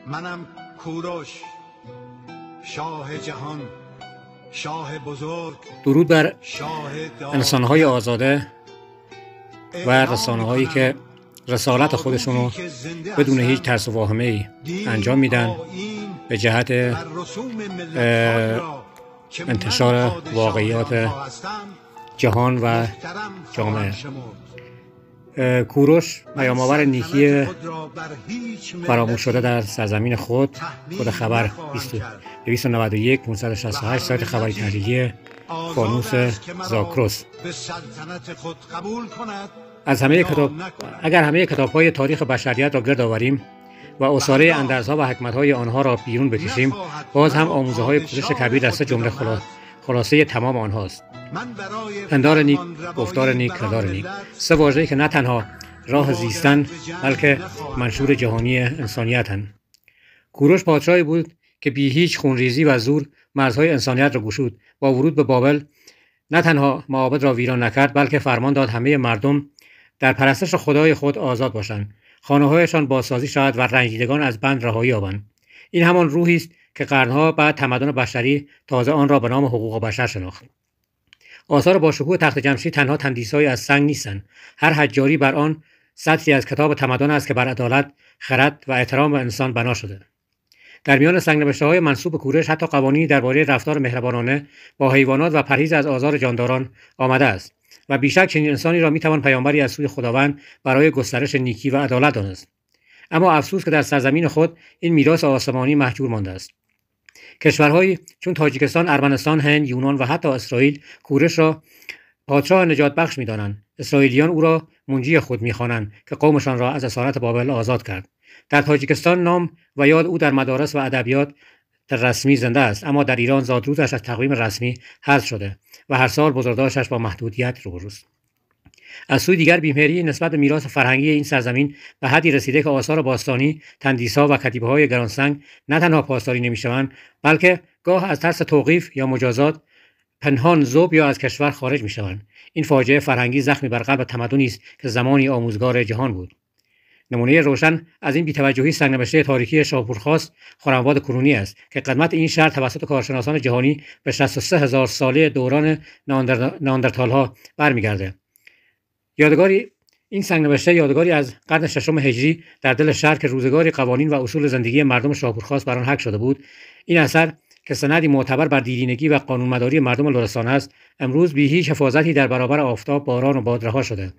منم کوروش، شاه جهان، شاه بزرگ. درود بر انسان‌های آزاده و رسانه‌هایی که رسالت خودشونو بدون هیچ ترس و واهمه‌ای انجام میدن به جهت انتشار واقعیات جهان و جامعه. کوروش پیام‌آور نیکی فراموش شده در سرزمین خود خبر 291 568 سایت خبری تحلیلی فانوس زاکروس. اگر همه کتاب‌های تاریخ بشریت را گرد آوریم و عصاره اندرزها و حکمت‌های آنها را بیرون بکشیم، باز هم آموزه‌های کوروش کبیر در سه جمله خلاصه تمام آنهاست: پندار نیک، گفتار نیک، کردار نیک. سه واژه‌ای که نه تنها راه زیستن بلکه منشور جهانی انسانیت‌اند. کوروش پادشاهی بود که بی هیچ خونریزی و زور مرزهای انسانیت را گشود. با ورود به بابل نه تنها معابد را ویران نکرد بلکه فرمان داد همه مردم در پرستش خدای خود آزاد باشند، خانه‌هایشان بازسازی شود و رنجیدگان از بند رهایی یابند. این همان روحی است که قرنها بعد تمدن بشری تازه آن را به نام حقوق بشر شناخت. آثار باشکوه تخت جمشید تنها تندیس‌هایی از سنگ نیستند. هر حجاری بر آن سطری از کتاب تمدن است که بر عدالت، خرد و احترام به انسان بنا شده. در میان سنگ‌نوشته‌های منسوب به کوروش حتی قوانینی درباره رفتار مهربانانه با حیوانات و پرهیز از آزار جانداران آمده است و بیشک چنین انسانی را میتوان پیامبری از سوی خداوند برای گسترش نیکی و عدالت دانست. اما افسوس که در سرزمین خود این میراث آسمانی محجور مانده است. کشورهایی چون تاجیکستان، ارمنستان، هند، یونان و حتی اسرائیل کوروش را پادشاه نجات بخش می‌دانند. اسرائیلیان او را منجی خود می‌خوانند که قومشان را از اسارت بابل آزاد کرد. در تاجیکستان نام و یاد او در مدارس و ادبیات رسمی زنده است، اما در ایران زادروزش از تقویم رسمی حذف شده و هر سال بزرگداشتش با محدودیت روبروست. از سوی دیگر بیمهری نسبت به میراث فرهنگی این سرزمین به حدی رسیده که آثار باستانی، تندیس‌ها و کتیبه‌های گرانسنگ نه تنها پاسداری نمی‌شوند بلکه گاه از ترس توقیف یا مجازات پنهان ذوب یا از کشور خارج می‌شوند. این فاجعه فرهنگی زخمی بر قلب تمدنی است که زمانی آموزگار جهان بود. نمونه روشن از این بی‌توجهی سنگ‌نوشته تاریخی شاپورخاست خرم‌آباد کنونی است که قدمت این شهر توسط کارشناسان جهانی به 63000 ساله دوران نئاندرتال‌ها برمیگرده. یادگاری این سنگ‌نوشته یادگاری از قرن ششم هجری در دل شهر که روزگاری قوانین و اصول زندگی مردم شاپورخاست بر آن حک شده بود. این اثر که سندی معتبر بر دیرینگی و قانونمداری مردم لرستان است، امروز بی هیچ حفاظتی در برابر آفتاب، باران و باد رها شده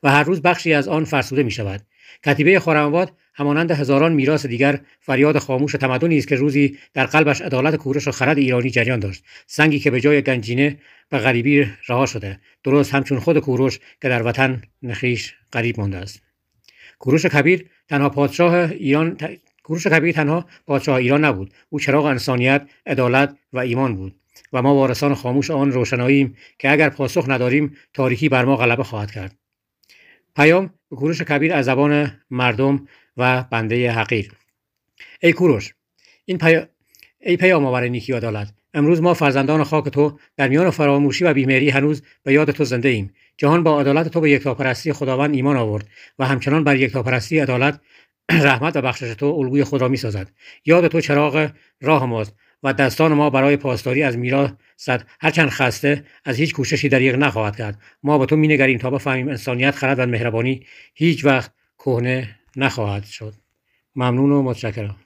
و هر روز بخشی از آن فرسوده می شود. کتیبه خرم‌آباد همانند هزاران میراث دیگر فریاد خاموش تمدنی است که روزی در قلبش عدالت کوروش و خرد ایرانی جریان داشت. سنگی که به جای گنجینه به غریبی رها شده، درست همچون خود کوروش که در وطن خویش غریب مانده است. کوروش کبیر تنها پادشاه ایران نبود. او چراغ انسانیت، عدالت و ایمان بود و ما وارثان خاموش آن روشناییم که اگر پاسخ نداریم تاریکی بر ما غلبه خواهد کرد. پیام به کوروش کبیر از زبان مردم و بنده حقیر. ای کوروش، ای پیام‌آور نیکی و عدالت، امروز ما فرزندان خاک تو در میان فراموشی و بیمهری هنوز به یاد تو زنده ایم. جهان با عدالت تو به یکتاپرستی خداوند ایمان آورد و همچنان بر یکتاپرستی، عدالت، رحمت و بخشش تو الگوی خود را می‌سازد. یاد تو چراغ راه ماست و دستان ما برای پاسداری از میراث هرچند خسته از هیچ کوششی دریغ نخواهد کرد. ما به تو می‌نگریم تا بفهمیم انسانیت، خرد و مهربانی هیچ وقت کهنه نخواهد شد. ممنون و متشکرم.